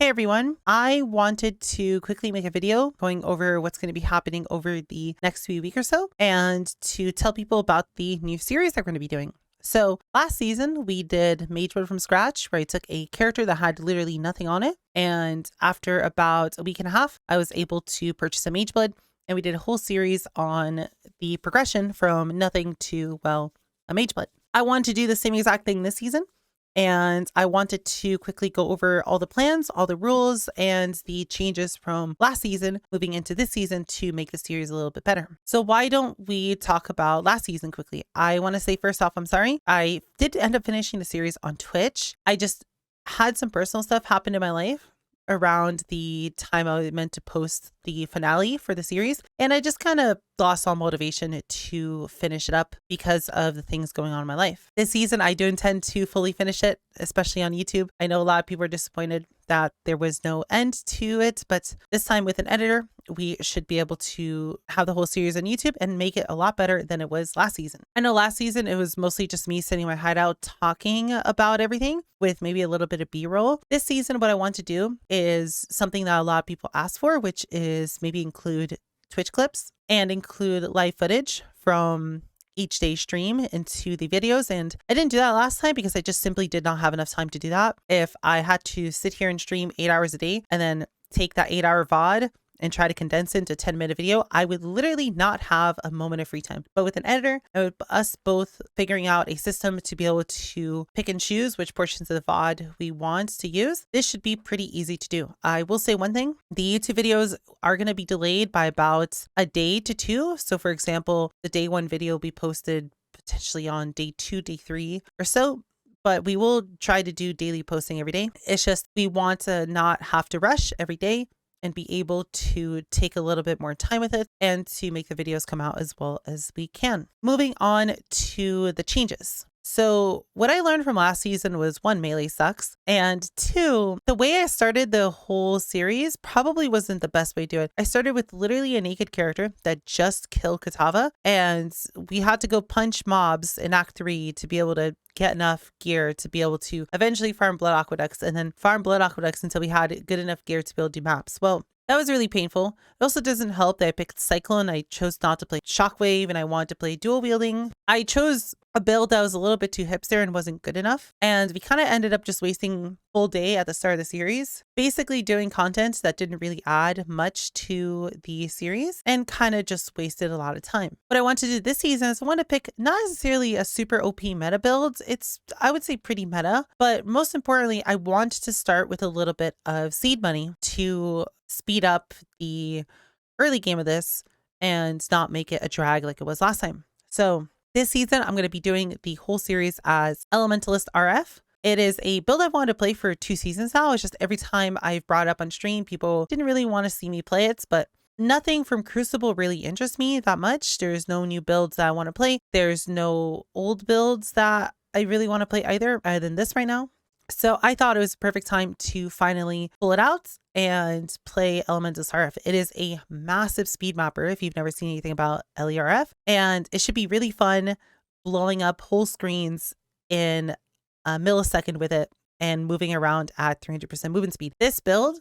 Hey everyone, I wanted to quickly make a video going over what's going to be happening over the next few weeks or so and to tell people about the new series that we're going to be doing. So last season we did Mageblood from scratch, where I took a character that had literally nothing on it. And after about a week and a half, I was able to purchase a Mageblood, and we did a whole series on the progression from nothing to, well, a Mageblood. I want to do the same exact thing this season. And I wanted to quickly go over all the plans, all the rules, and the changes from last season moving into this season to make the series a little bit better. So why don't we talk about last season quickly? I want to say first off, I'm sorry. I did end up finishing the series on Twitch. I just had some personal stuff happen in my life around the time I meant to post the finale for the series. And I just kind of lost all motivation to finish it up because of the things going on in my life. This season, I do intend to fully finish it, especially on YouTube. I know a lot of people are disappointed that there was no end to it, but this time with an editor, we should be able to have the whole series on YouTube and make it a lot better than it was last season. I know last season, it was mostly just me sitting in my hideout talking about everything with maybe a little bit of B-roll. This season, what I want to do is something that a lot of people ask for, which is maybe include Twitch clips and include live footage from each day's stream into the videos. And I didn't do that last time because I just simply did not have enough time to do that. If I had to sit here and stream 8 hours a day and then take that 8-hour VOD and try to condense it into a 10-minute video, I would literally not have a moment of free time. But with an editor, us both figuring out a system to be able to pick and choose which portions of the VOD we want to use, this should be pretty easy to do. I will say one thing, the YouTube videos are going to be delayed by about a day to two. So for example, the day one video will be posted potentially on day 2, day 3 or so. But we will try to do daily posting every day. It's just we want to not have to rush every day and be able to take a little bit more time with it and to make the videos come out as well as we can. Moving on to the changes. So what I learned from last season was 1, melee sucks, and 2, the way I started the whole series probably wasn't the best way to do it. I started with literally a naked character that just killed Katava, and we had to go punch mobs in Act 3 to be able to get enough gear to be able to eventually farm blood aqueducts and then farm blood aqueducts until we had good enough gear to be able to do maps. Well, that was really painful. It also doesn't help that I picked Cyclone. I chose not to play Shockwave and I wanted to play dual wielding. I chose a build that was a little bit too hipster and wasn't good enough. And we kind of ended up just wasting full day at the start of the series, basically doing content that didn't really add much to the series and kind of just wasted a lot of time. What I want to do this season is I want to pick not necessarily a super OP meta build. It's, I would say, pretty meta, but most importantly, I want to start with a little bit of seed money to speed up the early game of this and not make it a drag like it was last time. So this season, I'm going to be doing the whole series as Elementalist RF. It is a build I've wanted to play for 2 seasons now. It's just every time I've brought it up on stream, people didn't really want to see me play it, but nothing from Crucible really interests me that much. There's no new builds that I want to play. There's no old builds that I really want to play either, other than this right now. So I thought it was a perfect time to finally pull it out and play Elementalist RF. It is a massive speed mapper if you've never seen anything about LERF, and it should be really fun blowing up whole screens in a millisecond with it and moving around at 300% movement speed. This build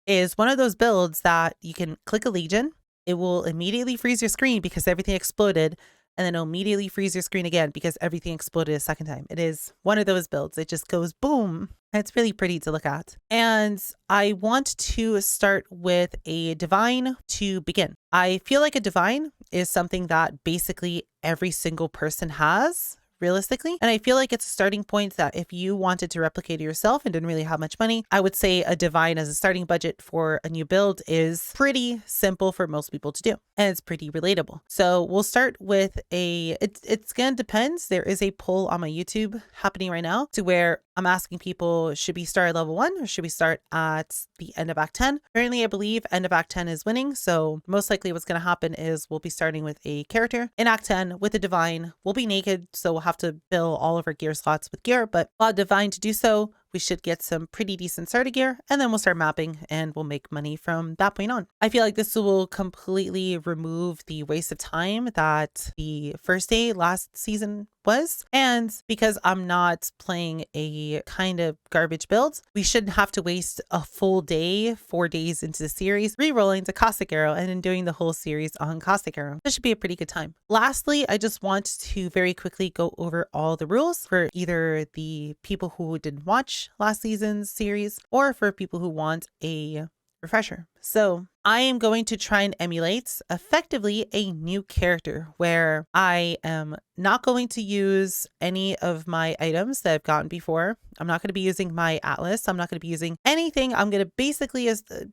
is one of those builds that you can click a Legion. It will immediately freeze your screen because everything exploded, and then it'll immediately freeze your screen again because everything exploded a second time. It is one of those builds. It just goes boom. It's really pretty to look at. And I want to start with a divine to begin. I feel like a divine is something that basically every single person has, realistically. And I feel like it's a starting point that if you wanted to replicate it yourself and didn't really have much money, I would say a divine as a starting budget for a new build is pretty simple for most people to do. And it's pretty relatable. So we'll start with it's gonna depend. There is a poll on my YouTube happening right now to where I'm asking people, should we start at level 1 or should we start at the end of Act 10? Currently, I believe end of Act 10 is winning. So most likely what's going to happen is we'll be starting with a character in Act 10 with a divine. We'll be naked, so we'll have to fill all of our gear slots with gear, but we'll have divine to do so. we should get some pretty decent starter gear, and then we'll start mapping and we'll make money from that point on. I feel like this will completely remove the waste of time that the first day last season was. And because I'm not playing a kind of garbage build, we shouldn't have to waste a full day, 4 days into the series, re-rolling to Caustic Arrow and then doing the whole series on Caustic Arrow. This should be a pretty good time. Lastly, I just want to very quickly go over all the rules for either the people who didn't watch last season's series or for people who want a refresher. So I am going to try and emulate effectively a new character where I am not going to use any of my items that I've gotten before. I'm not going to be using my atlas. I'm not going to be using anything. I'm going to basically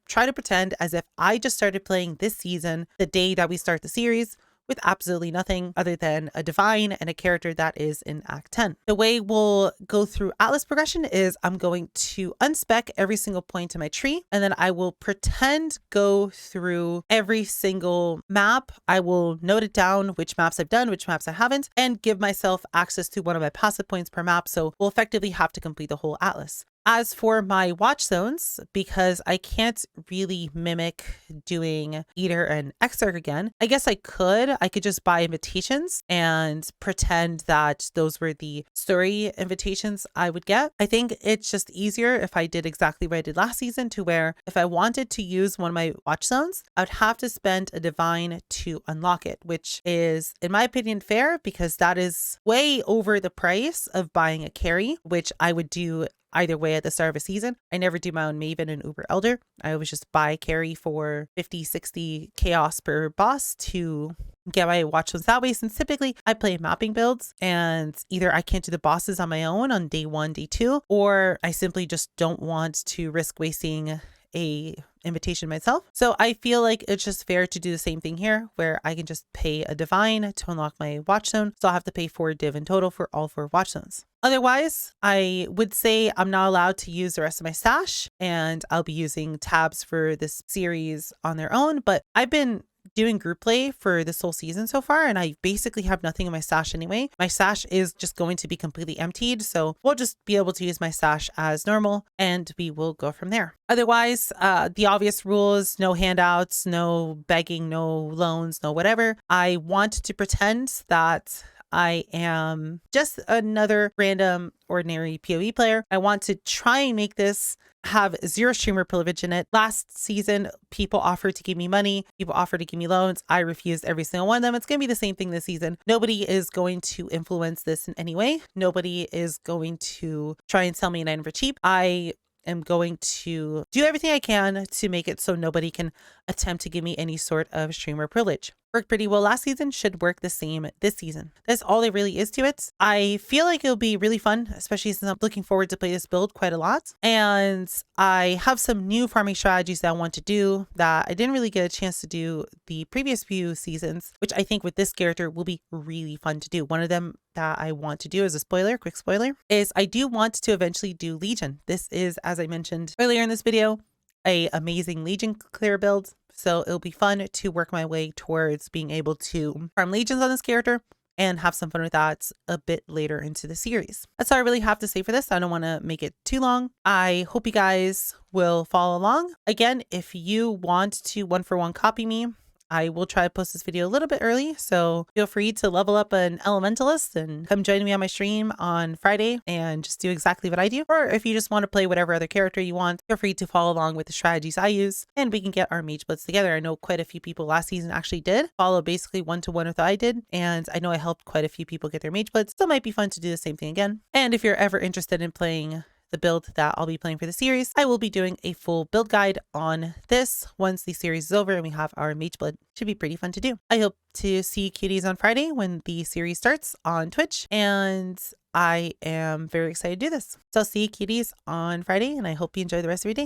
try to pretend as if I just started playing this season the day that we start the series, with absolutely nothing other than a divine and a character that is in Act 10. The way we'll go through Atlas progression is I'm going to unspec every single point in my tree, and then I will pretend go through every single map. I will note it down, which maps I've done, which maps I haven't, and give myself access to one of my passive points per map. So we'll effectively have to complete the whole Atlas. As for my watch zones, because I can't really mimic doing Eater and Exarch again, I guess I could just buy invitations and pretend that those were the story invitations I would get. I think it's just easier if I did exactly what I did last season, to where if I wanted to use one of my watch zones, I would have to spend a divine to unlock it, which is, in my opinion, fair, because that is way over the price of buying a carry, which I would do either way at the start of a season. I never do my own Maven and Uber Elder. I always just buy carry for 50, 60 chaos per boss to get my watch zones that way, since typically I play mapping builds and either I can't do the bosses on my own on day 1, day 2, or I simply just don't want to risk wasting a invitation myself. So I feel like it's just fair to do the same thing here, where I can just pay a divine to unlock my watch zone. So I'll have to pay 4 div in total for all 4 watch zones. Otherwise, I would say I'm not allowed to use the rest of my stash, and I'll be using tabs for this series on their own. But I've been doing group play for this whole season so far, and I basically have nothing in my stash anyway. My stash is just going to be completely emptied, so we'll just be able to use my stash as normal, and we will go from there. Otherwise, the obvious rules: no handouts, no begging, no loans, no whatever. I want to pretend that I am just another random ordinary PoE player. I want to try and make this have 0 streamer privilege in it. Last season, people offered to give me money. People offered to give me loans. I refused every single one of them. It's going to be the same thing this season. Nobody is going to influence this in any way. Nobody is going to try and sell me an item for cheap. I am going to do everything I can to make it so nobody can attempt to give me any sort of streamer privilege. Worked pretty well last season, should work the same this season. That's all there really is to it. I feel like it'll be really fun, especially since I'm looking forward to play this build quite a lot. And I have some new farming strategies that I want to do that I didn't really get a chance to do the previous few seasons, which I think with this character will be really fun to do. One of them that I want to do as a spoiler, quick spoiler, is I do want to eventually do Legion. This is, as I mentioned earlier in this video, a amazing Legion clear build. So it'll be fun to work my way towards being able to farm legions on this character and have some fun with that a bit later into the series. That's all I really have to say for this. I don't want to make it too long. I hope you guys will follow along. Again, if you want to 1-for-1 copy me, I will try to post this video a little bit early, so feel free to level up an elementalist and come join me on my stream on Friday and just do exactly what I do. Or if you just want to play whatever other character you want, feel free to follow along with the strategies I use, and we can get our Magebloods together. I know quite a few people last season actually did follow basically 1-to-1 with what I did, and I know I helped quite a few people get their Magebloods, so it might be fun to do the same thing again. And if you're ever interested in playing the build that I'll be playing for the series, I will be doing a full build guide on this once the series is over and we have our Mageblood. Should be pretty fun to do. I hope to see cuties on Friday when the series starts on Twitch, and I am very excited to do this. So I'll see you cuties on Friday, and I hope you enjoy the rest of your day.